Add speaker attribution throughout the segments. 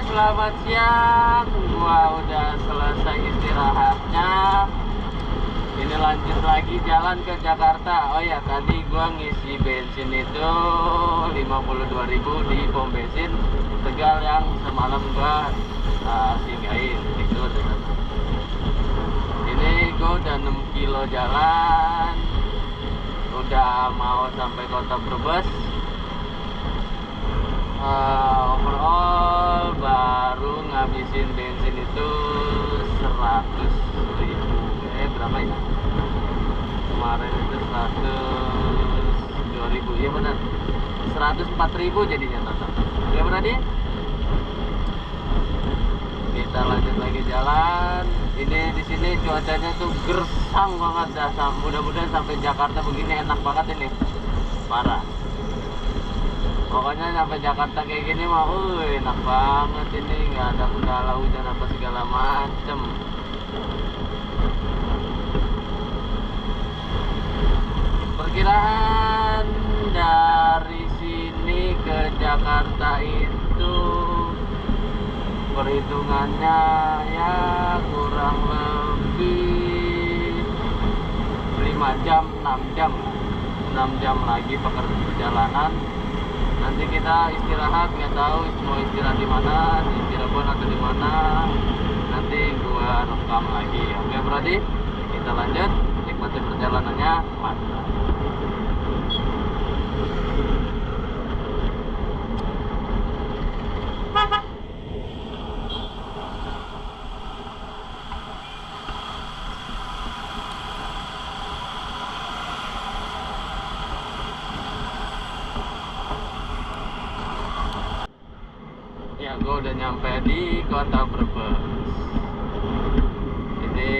Speaker 1: selamat siang. Gua udah selesai istirahatnya. Ini lanjut lagi jalan ke Jakarta. Oh ya, tadi gua ngisi bensin itu 52.000 di pom bensin Tegal yang semalam gua singgahin. Itu ini gua udah 6 kilo jalan. Udah mau sampai kota Brebes. Overall baru ngabisin bensin itu 100.000. Berapa ya? Kemarin itu 102.000. Iya benar, 104.000 jadinya total. Ya berarti kita lanjut lagi jalan. Ini di sini cuacanya tuh gersang banget dah. Mudah-mudahan sampai Jakarta begini enak banget ini, parah. Pokoknya sampai Jakarta kayak gini mah, enak banget ini, nggak ada kendala hujan apa segala macem. Perkiraan dari sini ke Jakarta itu perhitungannya ya kurang lebih 5 jam, 6 jam 6 jam lagi perjalanan. Nanti kita istirahat, nggak tahu mau istirahat di mana, di Cirebon atau di mana. Nanti gua rekam lagi. Oke, berarti kita lanjut nikmati perjalanannya. Mantap. Ya, gue udah nyampe di kota Brebes. Ini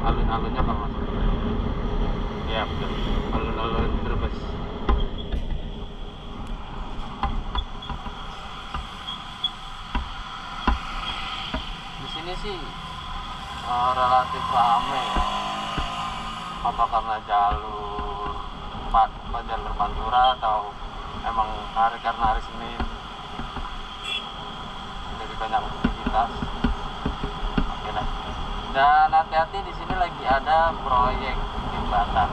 Speaker 1: alun-alunnya kalau masuk. Ya betul, alun-alun Brebes. Di sini sih relatif rame ya. Apa karena jalur Pantura atau emang karena hari Senin banyak aktivitas. Oke dah. Dan hati-hati, di sini lagi ada proyek jembatan.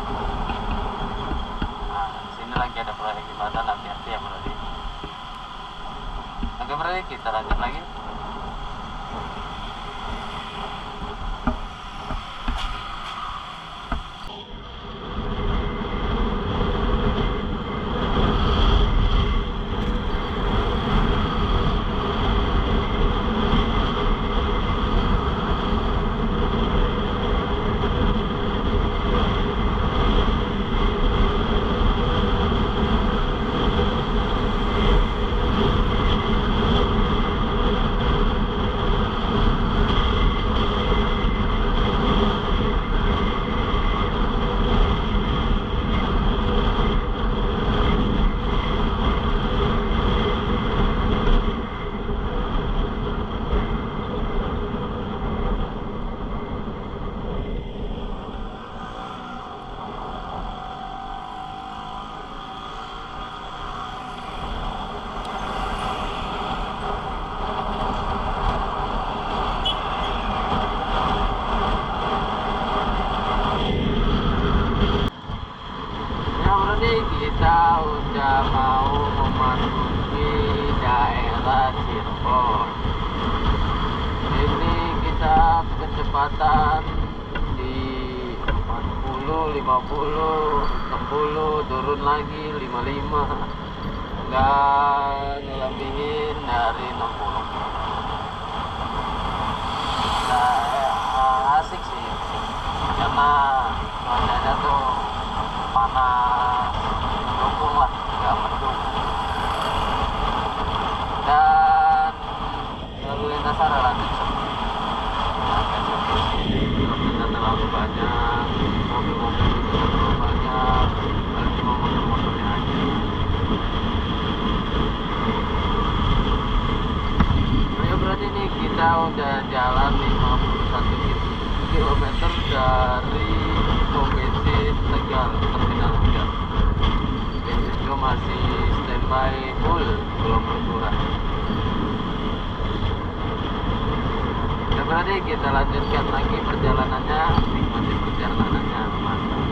Speaker 1: Nah, di sini lagi ada proyek jembatan, hati-hati ya berarti. Oke berarti kita lanjut lagi. Kita udah mau memasuki daerah Cirebon. Ini kita kecepatan di 40, 50, 60, turun lagi 55, dan ngelebihin dari 60. Nah, asik sih karena cuacanya tuh panas, mendukung lah, nggak mendukung. Dan lalu lintasnya relatif sepi, tidak terlalu banyak, mobil-mobil juga tidak terlalu banyak, cuma motor-motornya aja. Ya berarti nih kita udah jalan 51 km dari pom bensin Tegal, terminal Tegal. Bensin gue masih standby full, belum berkurang. berarti kita lanjutkan lagi perjalanannya, nikmati perjalanannya mantap.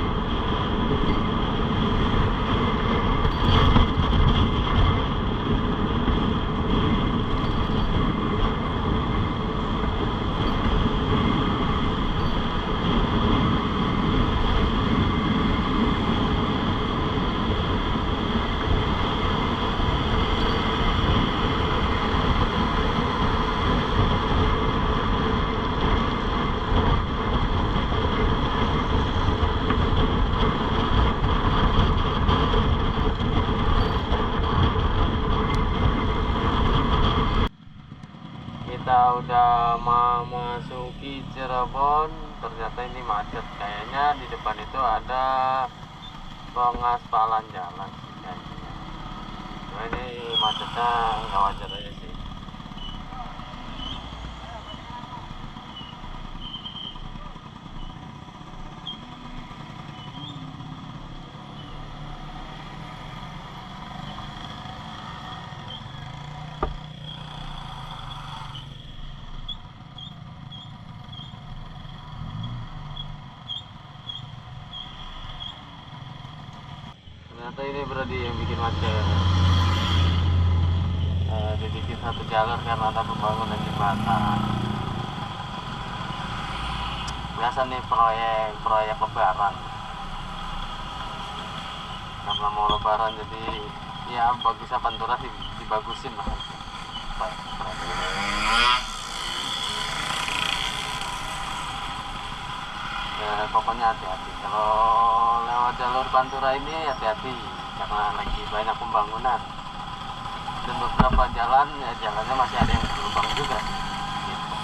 Speaker 1: Kita udah memasuki Cirebon, ternyata ini macet. Kayaknya di depan itu ada pengaspalan jalan sih kayaknya. Nah, ini macetnya nggak wajar aja sih. Ternyata ini berarti yang bikin macet. Dibikin satu jalur karena ada pembangunan jembatan. Biasa nih proyek lebaran. Karena mau lebaran jadi ya bagusnya Pantura dibagusin lah. Ya pokoknya hati-hati kalau lewat jalur Pantura ini, hati-hati karena lagi banyak pembangunan dan beberapa jalan ya jalannya masih ada yang berlubang juga gitu.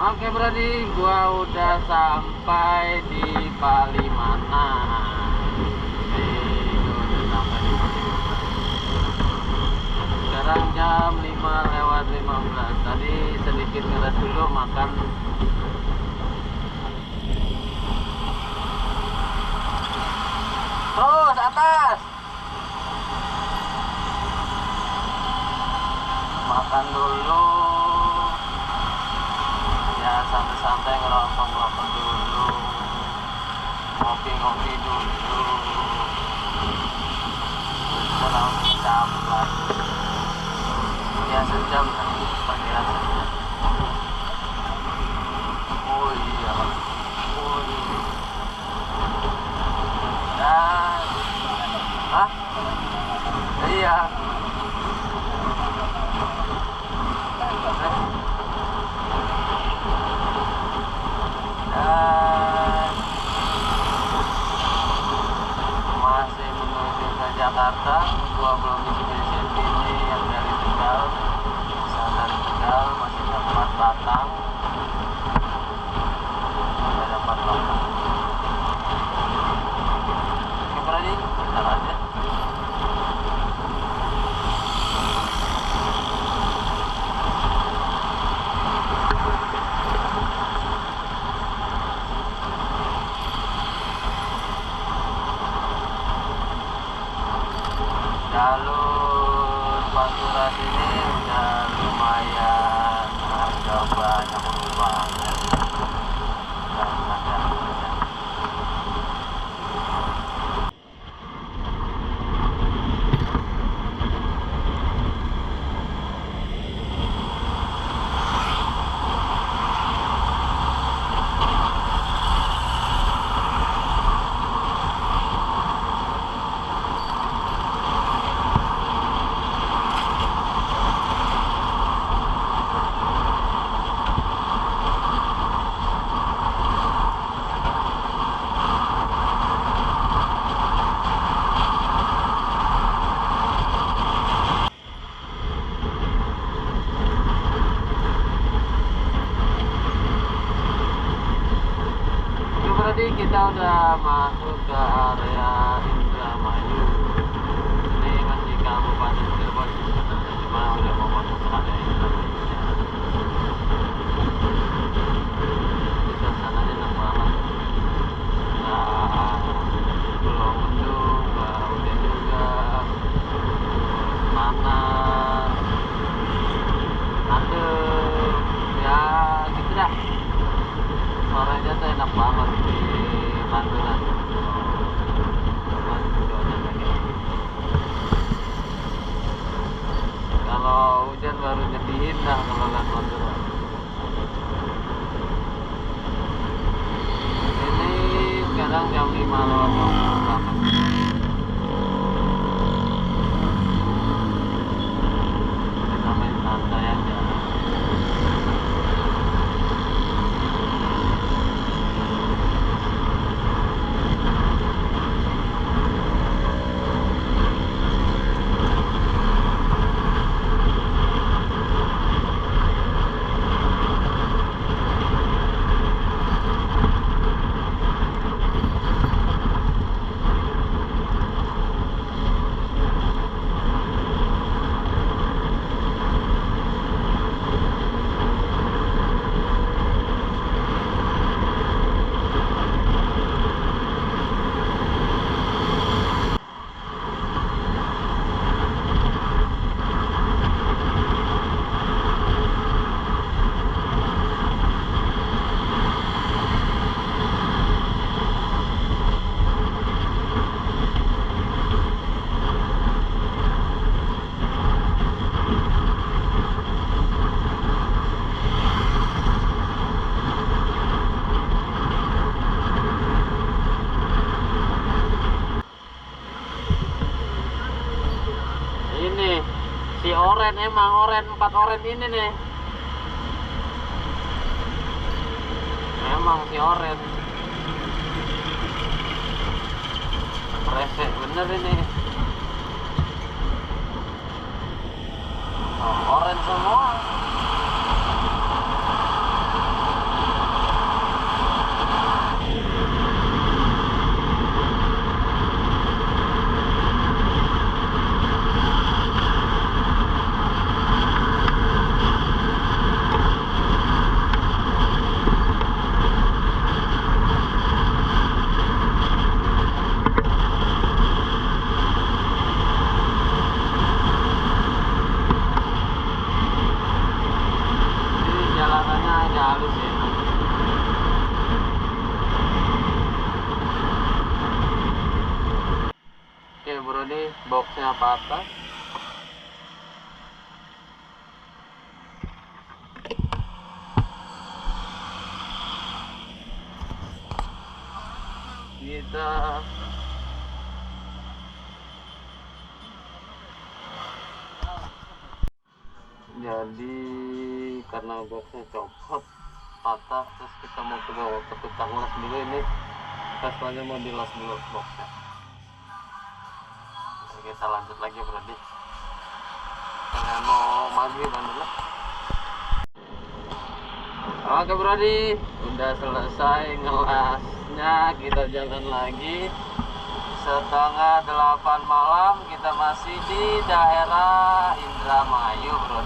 Speaker 1: Oke berarti gua udah sampai di Palimanan. Sekarang jam 5:15. Tadi sedikit ngeres dulu makan. Terus atas. Makan dulu. Ya santai-santai ngerokok dulu. Ngopi dulu. Terus langsung cabut lagi. Ya sejam nanti perkiraan sejam. Oh iya. Dan iya. Dan masih menuju ke Jakarta. Gua belum isi bensin ini yang dari Tegal. Dari Tegal masih dapat batang. Sudah dapat batang. Oke berarti kita lanjut. Jalur Pantura sini udah lumayan agak banyak berubah. Berarti kita udah masuk ke area Indramayu. Ini masih Kabupaten Cirebon sebenarnya, cuma udah mau masuk ke area Indramayu. Di suasananya enak banget. kadang jam 5 lewat 20 banget. Kita main santai aja. Ini si oren, emang oren 4 oren ini nih, emang si oren resek bener ini. Oh, oren semua. Jalanannya agak halus ya. Oke bro, nih boxnya patah. Kita jadi karena boxnya copot patah, terus kita mau ke bawah ke tukang las dulu. Ini Teslanya mau dilas dulu boxnya. Jadi kita lanjut lagi bro, karena mau maghrib dulu. Oke bro, udah selesai ngelasnya, kita jalan lagi. 7:30 malam, kita masih di daerah Indramayu bro.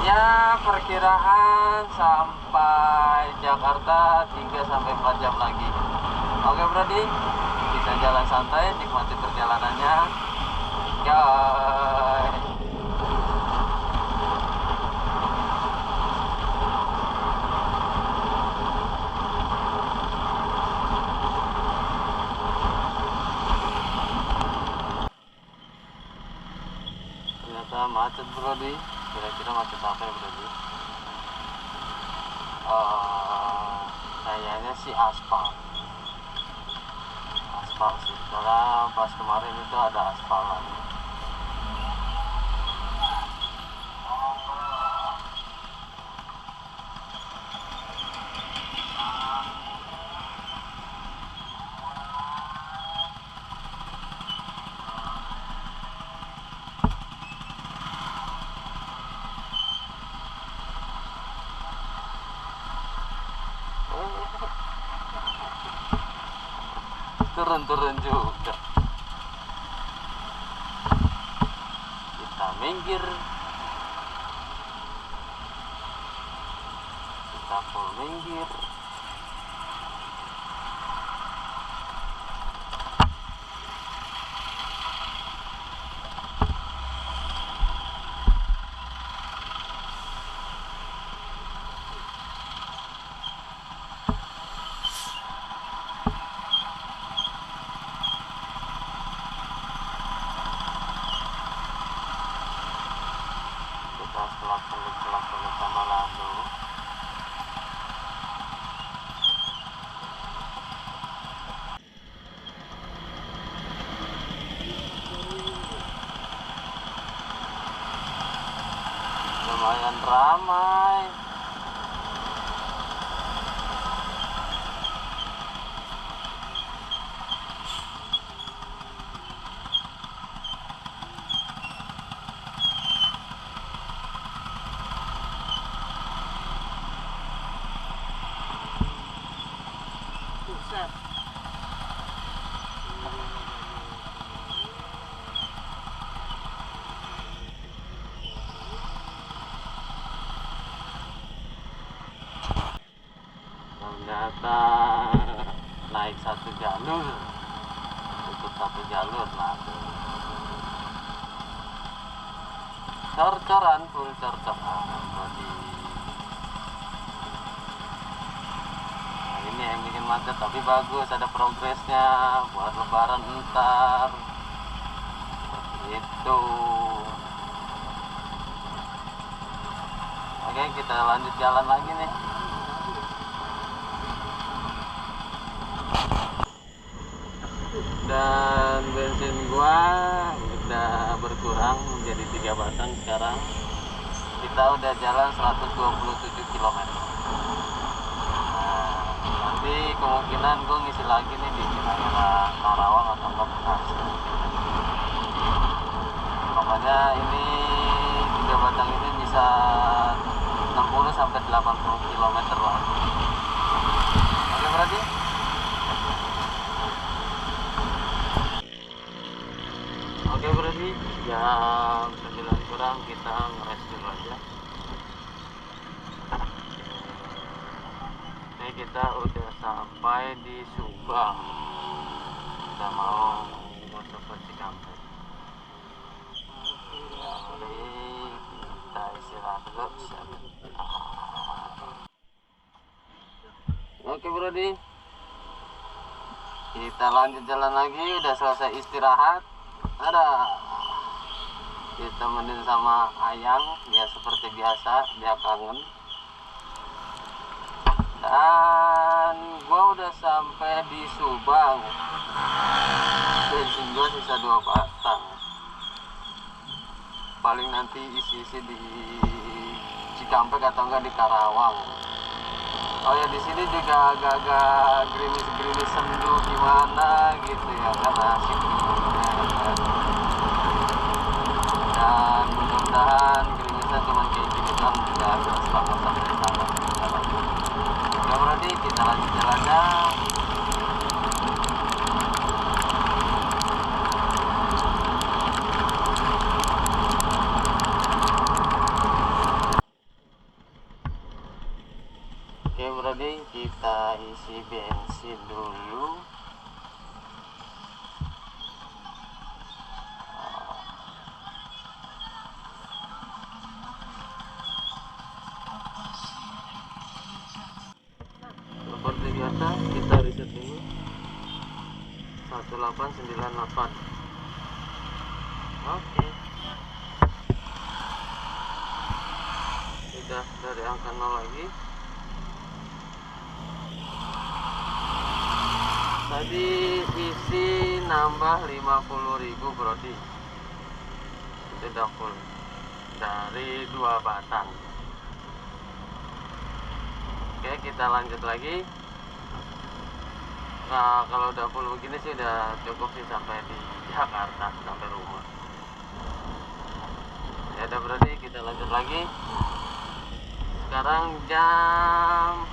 Speaker 1: Ya perkiraan sampai Jakarta 3-4 jam lagi. Oke bro, bisa jalan santai, nikmati perjalanannya guys. Ternyata macet bro, kira-kira macet apa ya bro? Kayaknya sih aspal sih, karena pas kemarin itu ada aspalan. Turun juga. Kita minggir, kita full minggir. Kita selak-selip sama lalu. ramai.
Speaker 2: Buset.
Speaker 1: Ternyata naik satu jalur, tutup satu jalur lah. Cor-coran, full cor-coran. Jadi nah, ini yang bikin macet, tapi bagus, ada progresnya buat lebaran ntar. Gitu. Oke, kita lanjut jalan lagi nih. Dan bensin gua udah berkurang menjadi 3 batang sekarang. Kita udah jalan 127 km. Nah, nanti kemungkinan gua ngisi lagi nih di daerah Karawang atau enggak Bekasi. Pokoknya ini 3 batang ini bisa 60 sampai 80 km lah. Oke, berarti Oke, berarti jam 9 kurang kita ngeres dulu aja. Ini kita udah sampai di Subang. Kita mau masuk ke Cikampek. Mari kita istirahat dulu sebentar. Oke, berarti kita lanjut jalan lagi. Udah selesai istirahat. Ada ditemenin sama Ayang, ya seperti biasa, dia kangen. Dan gua udah sampai di Subang. Bensin gua sisa 2 batang. Paling nanti isi-isi di Cikampek atau enggak di Karawang. Oh ya, di sini juga agak-agak gerimis-gerimis sendu gimana gitu ya, kan asik. Dan mudah-mudahan gerimisnya cuma kayak gini doang, tidak selamat sampai di sana. Oke, berarti kita lanjut jalannya. Oke, berarti kita isi bensin dulu. Seperti biasa kita reset dulu 1898. Oke, sudah dari angka 0 lagi. Tadi isi nambah 50.000 berarti tidak full dari 2 batang. Oke, kita lanjut lagi. Nah, kalau udah full begini sih udah cukup sih sampai di Jakarta, sampai rumah. Ya udah, berarti kita lanjut lagi. Sekarang jam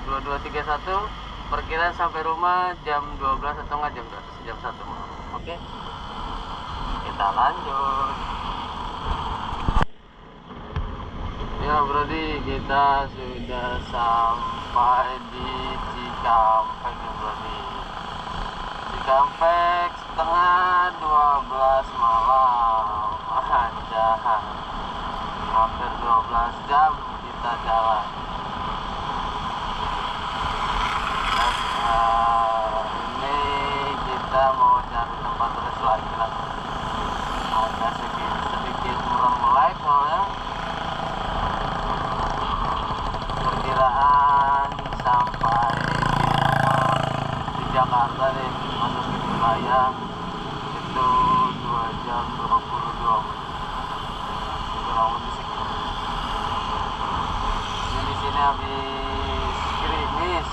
Speaker 1: 22.31. Perkiraan sampai rumah jam 12 atau enggak jam 1 malam. Oke, kita lanjut. Ya, berarti kita sudah sampai di Cikampek ya, berarti Cikampek setengah 12 malam. Anjay, hampir 12 jam kita jalan. Ini kita mau cari tempat rest lagi lah. Ada sedikit murah mulai soalnya. Perkiraan sampai di Jakarta nih, masuk ke wilayah itu 2 jam 22 menit. Kurang lebih segitu. ini habis gerimis,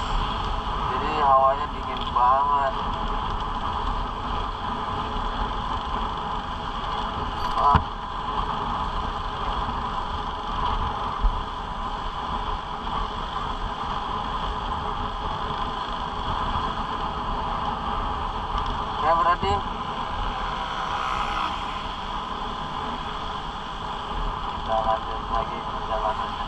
Speaker 1: jadi hawanya dingin banget. Wah. Ya berarti kita lanjut lagi perjalanannya.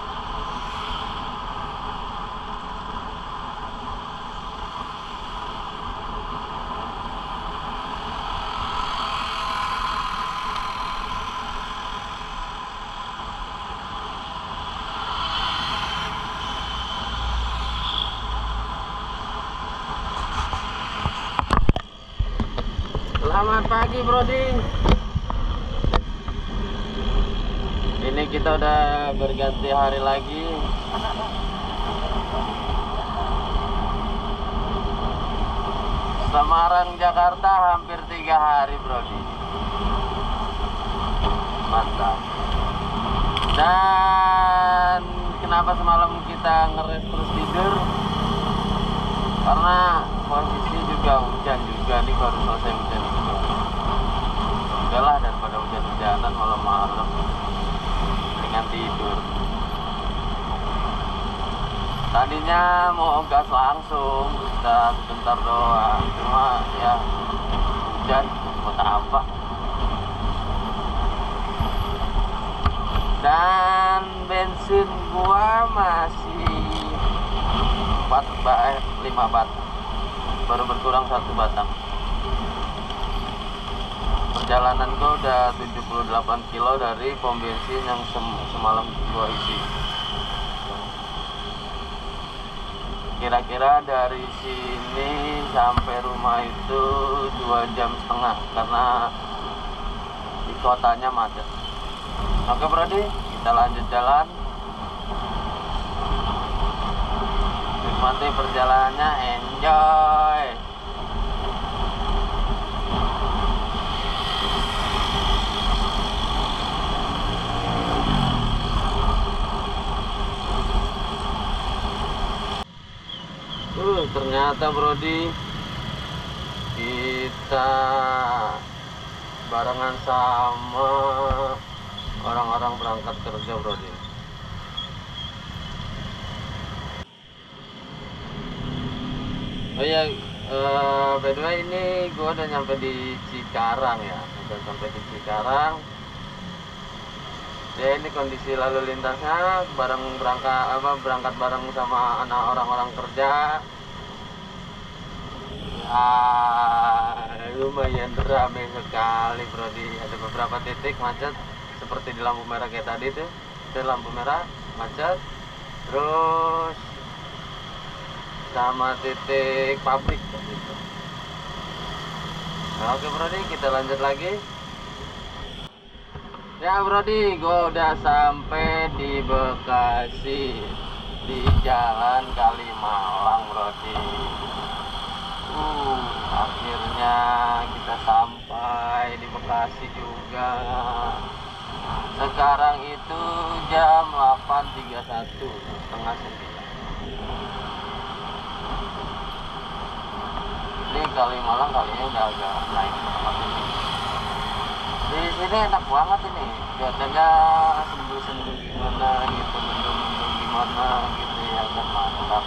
Speaker 1: Selamat pagi Brodi. Ini kita udah berganti hari lagi. Semarang Jakarta hampir 3 hari Brodi. Mantap. Dan kenapa semalam kita ngeres terus tidur? Karena posisi juga hujan juga nih, baru selesai hujan juga. Udahlah, daripada hujan-hujanan malam-malam dengan tidur. Tadinya mau gas langsung, kita sebentar doang, cuma ya hujan buat apa. Dan bensin gua masih 5 batang, baru berkurang 1 batang. Perjalanan gua udah 78 kilo dari pom bensin yang semalam gua isi. Kira-kira dari sini sampai rumah itu 2,5 jam, karena di kotanya macet. Oke Brodi, kita lanjut jalan. Nikmati perjalanannya, enjoy. Ternyata Brodi, kita barengan sama orang-orang berangkat kerja Brodi. Oh ya, by the way ini gue udah nyampe di Cikarang ya, udah sampai di Cikarang. Ya ini kondisi lalu lintasnya berangkat bareng sama anak orang-orang kerja. Lumayan ramai sekali Brodi. Ada beberapa titik macet seperti di lampu merah kayak tadi tuh. Di lampu merah macet. Terus sama titik pabrik gitu. Nah, oke Brodi, kita lanjut lagi. Ya Brodi, gue udah sampai di Bekasi, di Jalan Kalimalang Brodi. Akhirnya kita sampai di Bekasi juga. Sekarang itu jam 8.31, setengah 9. Ini Kalimalang kalinya udah agak naik banget ini. Di sini enak banget ini, cuacanya sendu-sendu gimana gitu, mendung-mendung gimana gitu ya, kan mantap.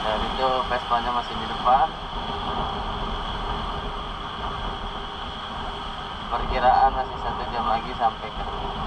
Speaker 1: Dan itu Vespanya masih di depan. Perkiraan masih 1 jam lagi sampai ke rumah.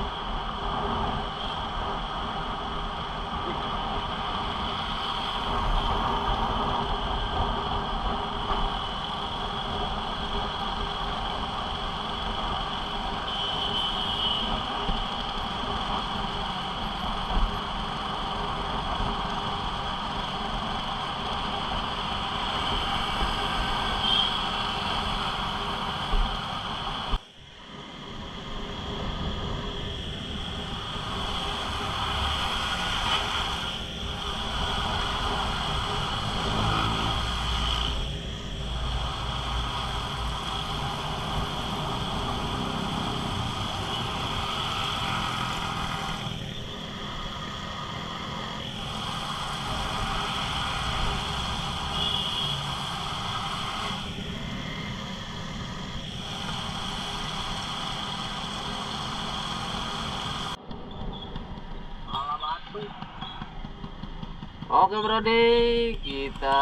Speaker 1: Oke Brodi, kita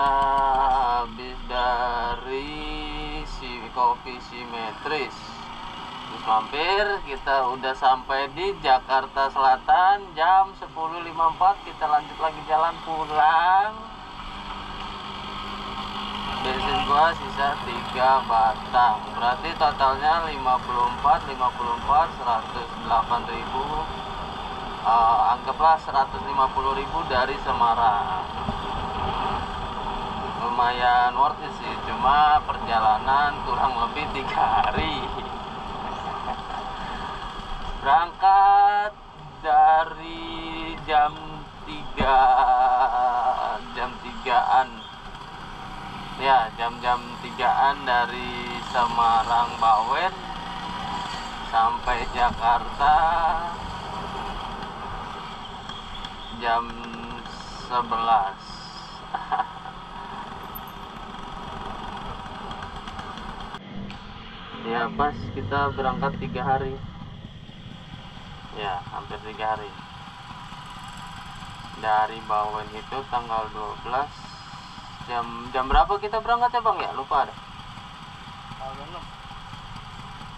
Speaker 1: habis dari kopi simetris, terus mampir. Kita udah sampai di Jakarta Selatan jam 10.54. Kita lanjut lagi jalan pulang. Bensin gua sisa 3 batang, berarti totalnya 54 108.000. Anggaplah 150.000 dari Semarang. Lumayan worth it sih, cuma perjalanan kurang lebih 3 hari. Berangkat dari jam 3-an ya, jam 3-an dari Semarang Bawen sampai Jakarta jam 11. Ya pas kita berangkat 3 hari ya, hampir 3 hari. Dari Bawen itu tanggal 12 jam berapa kita berangkat ya Bang ya, lupa ada.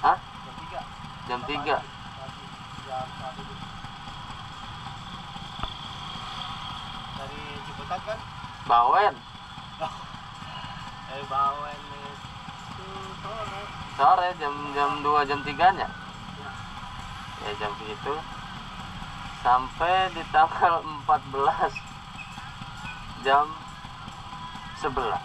Speaker 1: Hah? Jam 3.
Speaker 2: Dari Ciputat kan?
Speaker 1: Bawen
Speaker 2: Bawen itu
Speaker 1: sore jam 2 jam 3 nya ya, jam segitu sampai di tanggal 14 jam 11.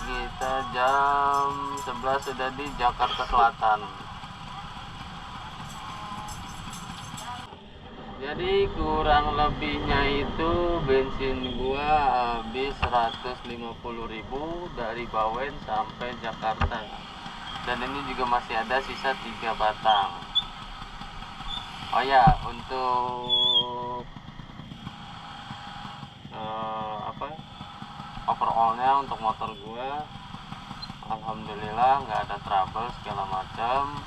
Speaker 1: Kita jam 11 sudah di Jakarta Selatan. Jadi kurang lebihnya itu bensin gua habis 150.000 dari Bawen sampai Jakarta. Dan ini juga masih ada sisa 3 batang. Oh ya, untuk overallnya untuk motor gua alhamdulillah nggak ada trouble segala macam.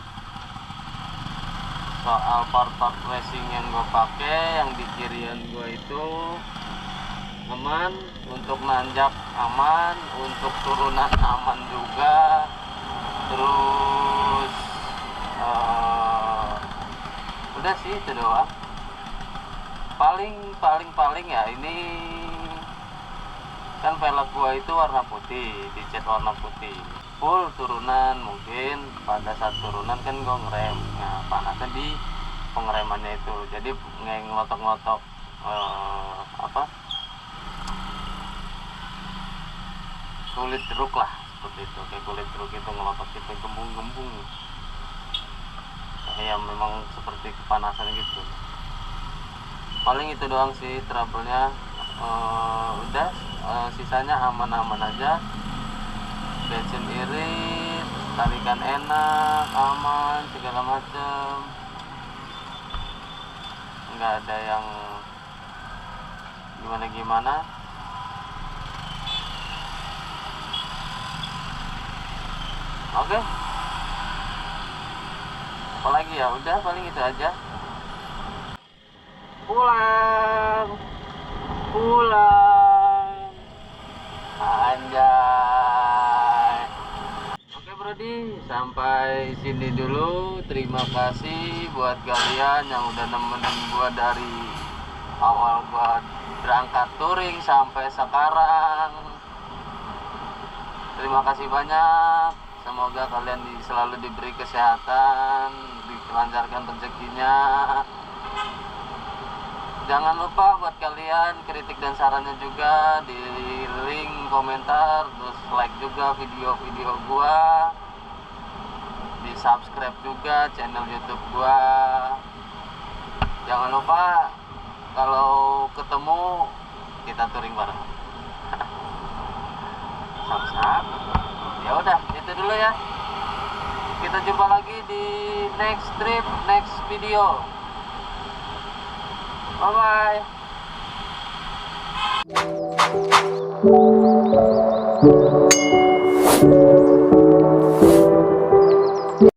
Speaker 1: Soal part-part racing yang gue pakai, yang di kirian gue itu aman, untuk nanjak aman, untuk turunan aman juga. Terus udah sih itu doang. Paling ya, ini kan velg gua itu warna putih, dicat warna putih. Full turunan, mungkin pada saat turunan kan gue ngerem, nah panasnya di pengeremannya itu, jadi ngelotok-ngelotok kulit jeruk lah, seperti itu. Kayak kulit jeruk itu ngelotok itu, gembung-gembung ya, memang seperti kepanasan gitu. Paling itu doang sih trouble-nya. Udah sisanya aman-aman aja. Bensin irit, tarikan enak, aman, segala macem. Nggak ada yang gimana-gimana. Oke. Apalagi ya, udah paling itu aja. Pulang anjay. Oke Brodi, sampai sini dulu. Terima kasih buat kalian yang udah nemenin gua dari awal gua berangkat touring sampai sekarang. Terima kasih banyak. Semoga kalian selalu diberi kesehatan, dilancarkan rezekinya. Jangan lupa buat kalian kritik dan sarannya juga di link komentar, terus like juga video-video gua, di subscribe juga channel YouTube gua. Jangan lupa kalau ketemu kita touring bareng. Sama-sama. Ya udah, itu dulu ya. Kita jumpa lagi di next trip, next video. Bye bye.